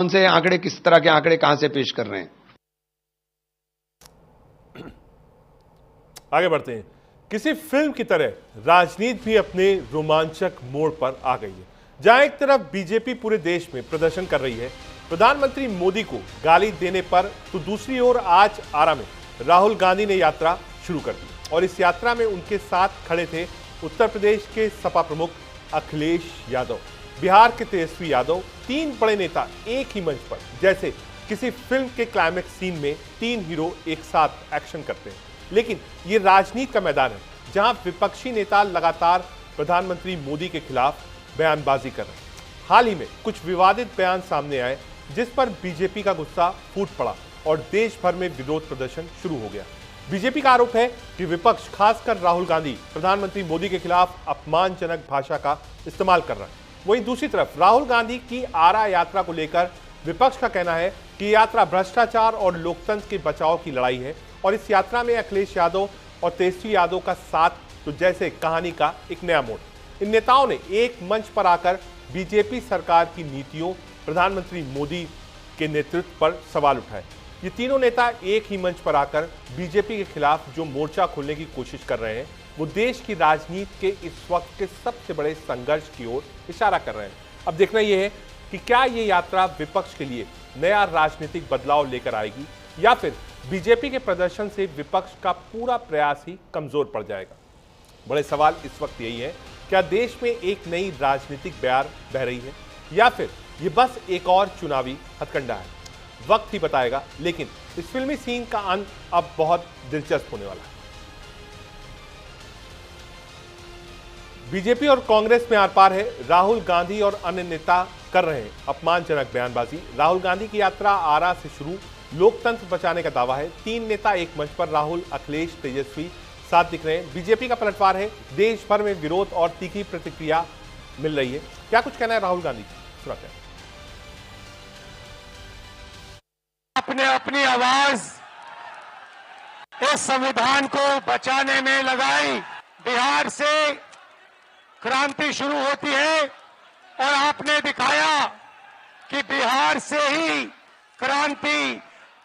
कौन से आंकड़े, किस तरह के आंकड़े कहां से पेश कर रहे हैं। आगे बढ़ते हैं। किसी फिल्म की तरह राजनीति भी अपने रोमांचक मोड़ पर आ गई है, जहां एक तरफ बीजेपी पूरे देश में प्रदर्शन कर रही है प्रधानमंत्री मोदी को गाली देने पर, तो दूसरी ओर आज आरा में राहुल गांधी ने यात्रा शुरू कर दी और इस यात्रा में उनके साथ खड़े थे उत्तर प्रदेश के सपा प्रमुख अखिलेश यादव, बिहार के तेजस्वी यादव। तीन बड़े नेता एक ही मंच पर, जैसे किसी फिल्म के क्लाइमेक्स सीन में तीन हीरो एक साथ एक्शन करते हैं। लेकिन ये राजनीति का मैदान है जहां विपक्षी नेता लगातार प्रधानमंत्री मोदी के खिलाफ बयानबाजी कर रहे हैं। हाल ही में कुछ विवादित बयान सामने आए जिस पर बीजेपी का गुस्सा फूट पड़ा और देश भर में विरोध प्रदर्शन शुरू हो गया। बीजेपी का आरोप है कि विपक्ष, खासकर राहुल गांधी, प्रधानमंत्री मोदी के खिलाफ अपमानजनक भाषा का इस्तेमाल कर रहा है। वहीं दूसरी तरफ राहुल गांधी की आरा यात्रा को लेकर विपक्ष का कहना है कि यात्रा भ्रष्टाचार और लोकतंत्र के बचाव की लड़ाई है और इस यात्रा में अखिलेश यादव और तेजस्वी यादव का साथ, तो जैसे कहानी का एक नया मोड़। इन नेताओं ने एक मंच पर आकर बीजेपी सरकार की नीतियों, प्रधानमंत्री मोदी के नेतृत्व पर सवाल उठाए। ये तीनों नेता एक ही मंच पर आकर बीजेपी के खिलाफ जो मोर्चा खोलने की कोशिश कर रहे हैं, वो देश की राजनीति के इस वक्त के सबसे बड़े संघर्ष की ओर इशारा कर रहे हैं। अब देखना यह है कि क्या ये यात्रा विपक्ष के लिए नया राजनीतिक बदलाव लेकर आएगी या फिर बीजेपी के प्रदर्शन से विपक्ष का पूरा प्रयास ही कमजोर पड़ जाएगा। बड़े सवाल इस वक्त यही है, क्या देश में एक नई राजनीतिक बयार बह रही है या फिर ये बस एक और चुनावी हथकंडा है। वक्त ही बताएगा, लेकिन इस फिल्मी सीन का अंत अब बहुत दिलचस्प होने वाला है। बीजेपी और कांग्रेस में आर पार है। राहुल गांधी और अन्य नेता कर रहे हैं अपमानजनक बयानबाजी। राहुल गांधी की यात्रा आरा से शुरू, लोकतंत्र बचाने का दावा है। तीन नेता एक मंच पर, राहुल, अखिलेश, तेजस्वी साथ दिख रहे हैं। बीजेपी का पलटवार है, देश भर में विरोध और तीखी प्रतिक्रिया मिल रही है। क्या कुछ कहना है राहुल गांधी, सुनाते हैं। अपने अपनी आवाज इस संविधान को बचाने में लगाई। बिहार से क्रांति शुरू होती है और आपने दिखाया कि बिहार से ही क्रांति,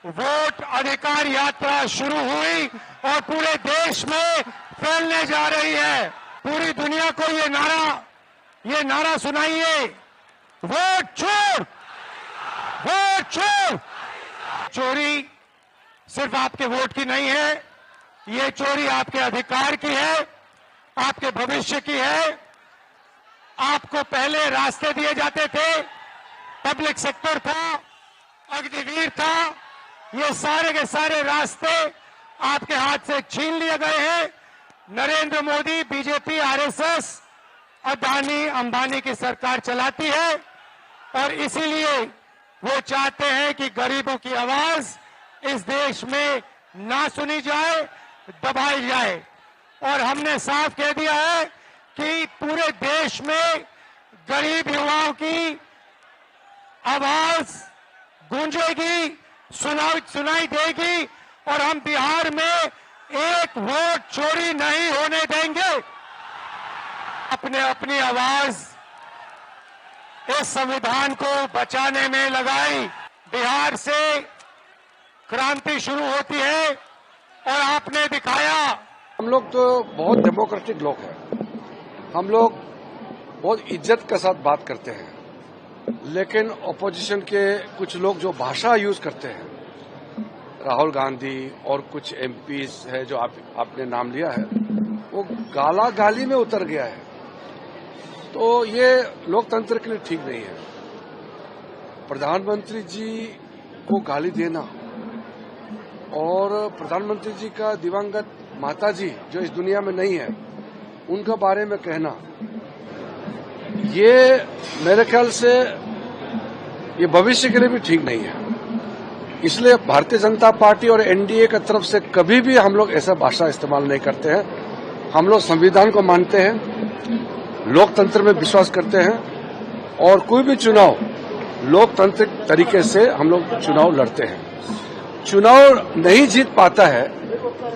वोट अधिकार यात्रा शुरू हुई और पूरे देश में फैलने जा रही है। पूरी दुनिया को ये नारा सुनाइए, वोट छोड़, वोट छोड़। चोरी सिर्फ आपके वोट की नहीं है, ये चोरी आपके अधिकार की है, आपके भविष्य की है। आपको पहले रास्ते दिए जाते थे, पब्लिक सेक्टर था, अग्निवीर था, ये सारे के सारे रास्ते आपके हाथ से छीन लिए गए हैं। नरेंद्र मोदी, बीजेपी, आरएसएस, अदानी अंबानी की सरकार चलाती है और इसीलिए वो चाहते हैं कि गरीबों की आवाज इस देश में ना सुनी जाए, दबाई जाए। और हमने साफ कह दिया है कि पूरे देश में गरीब युवाओं की आवाज गूंजेगी, सुनाई देगी और हम बिहार में एक वोट चोरी नहीं होने देंगे। अपने अपनी आवाज इस संविधान को बचाने में लगाई। बिहार से क्रांति शुरू होती है और आपने दिखाया। हम लोग तो बहुत डेमोक्रेटिक लोग हैं, हम लोग बहुत इज्जत के साथ बात करते हैं, लेकिन ऑपोजिशन के कुछ लोग जो भाषा यूज करते हैं, राहुल गांधी और कुछ एमपीज है जो आपने नाम लिया है, वो गाला गाली में उतर गया है। तो ये लोकतंत्र के लिए ठीक नहीं है। प्रधानमंत्री जी को गाली देना और प्रधानमंत्री जी का दिवंगत माता जी जो इस दुनिया में नहीं है, उनके बारे में कहना, ये मेरे ख्याल से ये भविष्य के लिए भी ठीक नहीं है। इसलिए भारतीय जनता पार्टी और एनडीए की तरफ से कभी भी हम लोग ऐसा भाषा इस्तेमाल नहीं करते हैं। हम लोग संविधान को मानते हैं, लोकतंत्र में विश्वास करते हैं और कोई भी चुनाव लोकतांत्रिक तरीके से हम लोग चुनाव लड़ते हैं। चुनाव नहीं जीत पाता है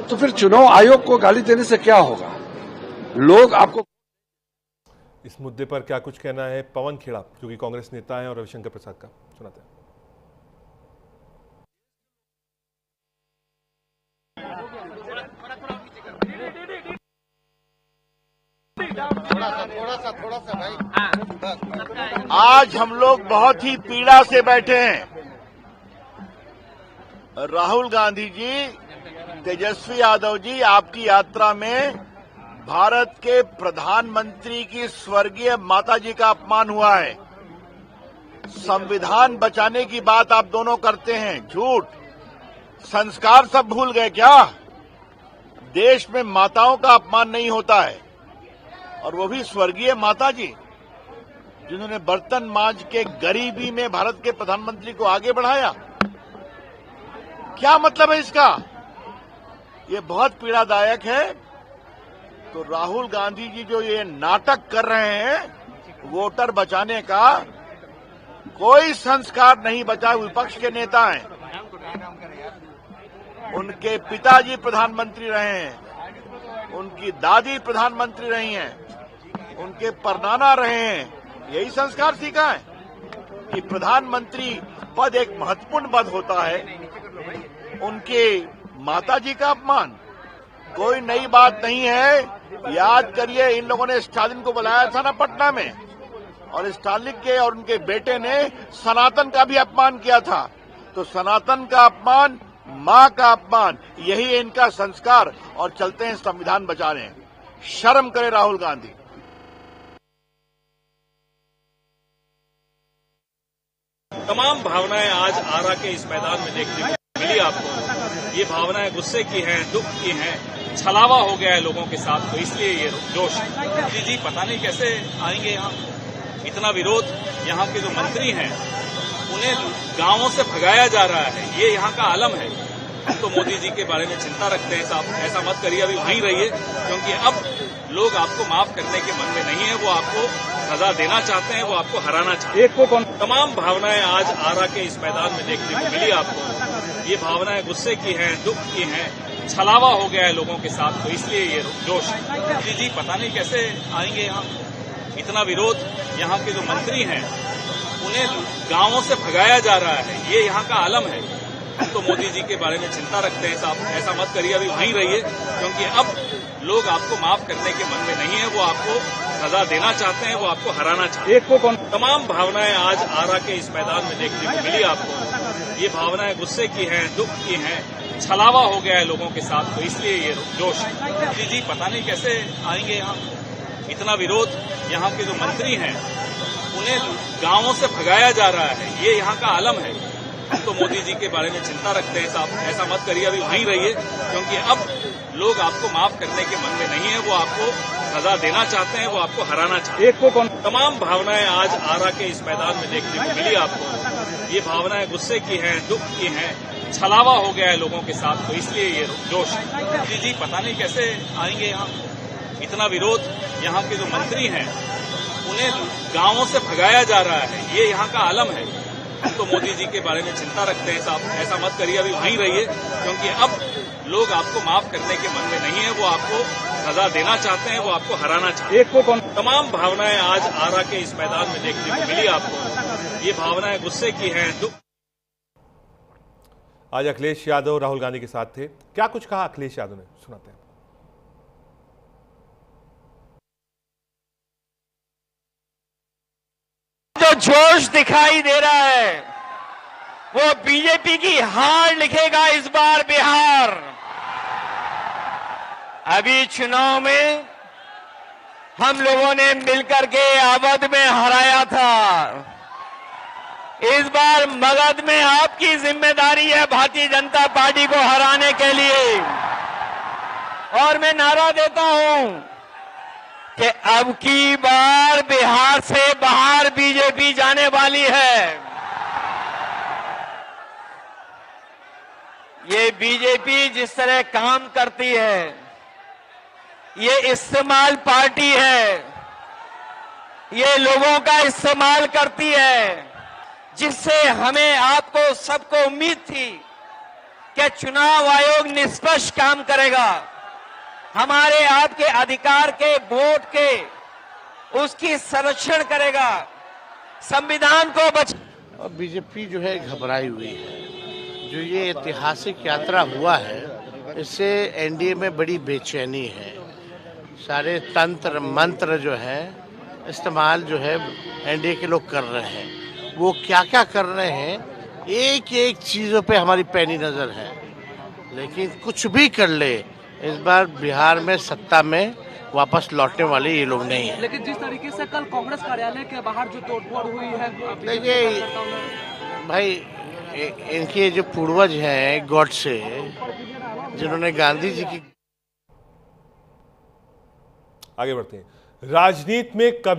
तो फिर चुनाव आयोग को गाली देने से क्या होगा। लोग आपको इस मुद्दे पर क्या कुछ कहना है पवन खेड़ा, जो कि कांग्रेस नेता है, और रविशंकर प्रसाद का, सुनाते हैं। आज हम लोग बहुत ही पीड़ा से बैठे हैं। राहुल गांधी जी, तेजस्वी यादव जी, आपकी यात्रा में भारत के प्रधानमंत्री की स्वर्गीय माताजी का अपमान हुआ है। संविधान बचाने की बात आप दोनों करते हैं, झूठ। संस्कार सब भूल गए क्या? देश में माताओं का अपमान नहीं होता है, और वो भी स्वर्गीय माताजी जिन्होंने बर्तन मांज के गरीबी में भारत के प्रधानमंत्री को आगे बढ़ाया। क्या मतलब है इसका? ये बहुत पीड़ादायक है। तो राहुल गांधी जी जो ये नाटक कर रहे हैं वोटर बचाने का, कोई संस्कार नहीं बचा। विपक्ष के नेता हैं, उनके पिताजी प्रधानमंत्री रहे हैं, उनकी दादी प्रधानमंत्री रही हैं, उनके परनाना रहे हैं। यही संस्कार सीखा है कि प्रधानमंत्री पद एक महत्वपूर्ण पद होता है। उनके माताजी का अपमान कोई नई बात नहीं है। याद करिए, इन लोगों ने स्टालिन को बुलाया था ना पटना में, और स्टालिन के और उनके बेटे ने सनातन का भी अपमान किया था। तो सनातन का अपमान, मां का अपमान, यही है इनका संस्कार। और चलते हैं संविधान बचाने। शर्म करे राहुल गांधी। तमाम भावनाएं आज आरा के इस मैदान में देखने को मिली आपको। ये भावनाएं गुस्से की हैं, दुख की हैं, छलावा हो गया है लोगों के साथ, तो इसलिए ये जोश है। जी पता नहीं कैसे आएंगे यहाँ। इतना विरोध, यहाँ के जो मंत्री हैं उन्हें गांवों से भगाया जा रहा है, ये यहाँ का आलम है। हम तो मोदी जी के बारे में चिंता रखते हैं साहब, ऐसा मत करिए, अभी वहीं रहिए, क्योंकि अब लोग आपको माफ करने के मन में नहीं है। वो आपको सजा देना चाहते हैं, वो आपको हराना चाहते हैं। तमाम भावनाएं आज आरा के इस मैदान में देखने को मिली आपको। ये भावनाएं गुस्से की हैं, दुख की हैं, छलावा हो गया है लोगों के साथ, तो इसलिए ये जोश है। जी पता नहीं कैसे आएंगे यहाँ। इतना विरोध, यहाँ के जो मंत्री हैं उन्हें गांवों से भगाया जा रहा है, ये यहाँ का आलम है। हम तो मोदी जी के बारे में चिंता रखते हैं साहब, ऐसा मत करिए, अभी वहीं रहिए, क्योंकि अब लोग आपको माफ करने के मन में नहीं है। वो आपको सजा देना चाहते हैं, वो आपको हराना चाहते हैं। तमाम भावनाएं आज आरा के इस मैदान में देखने को मिली आपको। ये भावनाएं गुस्से की हैं, दुख की हैं, छलावा हो गया है लोगों के साथ, तो इसलिए ये जोश है। जी पता नहीं कैसे आएंगे यहाँ। इतना विरोध, यहाँ के जो मंत्री हैं उन्हें गांवों से भगाया जा रहा है, ये यहाँ का आलम है। हम तो मोदी जी के बारे में चिंता रखते हैं साहब, ऐसा मत करिए, अभी वहीं रहिए, क्योंकि अब लोग आपको माफ करने के मन में नहीं है। वो आपको सजा देना चाहते हैं, वो आपको हराना चाहते हैं। तमाम भावनाएं आज आरा के इस मैदान में देखने को मिली आपको। ये भावनाएं गुस्से की हैं, दुख की हैं, छलावा हो गया है लोगों के साथ, तो इसलिए ये जोश है। जी पता नहीं कैसे आएंगे यहाँ। इतना विरोध, यहाँ के जो मंत्री हैं उन्हें गांवों से भगाया जा रहा है, ये यहाँ का आलम है। हम तो मोदी जी के बारे में चिंता रखते हैं साहब, ऐसा मत करिए, अभी वहीं रहिए, क्योंकि अब लोग आपको माफ करने के मन में नहीं है। वो आपको सजा देना चाहते हैं, वो आपको हराना चाहते हैं। तमाम भावनाएं आज आरा के इस मैदान में देखने को मिली आपको। ये भावनाएं गुस्से की हैं, दुख। आज अखिलेश यादव राहुल गांधी के साथ थे। क्या कुछ कहा अखिलेश यादव ने, सुनाते हैं। जो जोश दिखाई दे रहा है वो बीजेपी की हार लिखेगा इस बार बिहार। अभी चुनाव में हम लोगों ने मिलकर के अवध में हराया था। इस बार मगध में आपकी जिम्मेदारी है भारतीय जनता पार्टी को हराने के लिए। और मैं नारा देता हूं कि अब की बार बिहार से बाहर बीजेपी जाने वाली है। ये बीजेपी जिस तरह काम करती है, ये इस्तेमाल पार्टी है, ये लोगों का इस्तेमाल करती है, जिससे हमें आपको सबको उम्मीद थी कि चुनाव आयोग निष्पक्ष काम करेगा, हमारे आपके अधिकार के वोट के उसकी संरक्षण करेगा, संविधान को और बीजेपी जो है घबराई हुई है। जो ये ऐतिहासिक यात्रा हुआ है, इससे एनडीए में बड़ी बेचैनी है। सारे तंत्र मंत्र जो है इस्तेमाल जो है एनडीए के लोग कर रहे हैं। वो क्या क्या कर रहे हैं, एक एक चीज़ों पे हमारी पैनी नज़र है। लेकिन कुछ भी कर ले, इस बार बिहार में सत्ता में वापस लौटने वाले ये लोग नहीं है। लेकिन जिस तरीके से कल कांग्रेस कार्यालय के बाहर जो तोड़फोड़ हुई है, देखिए भाई, इनके जो पूर्वज हैं गॉडसे, जिन्होंने गांधी जी की आगे बढ़ते हैं। राजनीति में कभी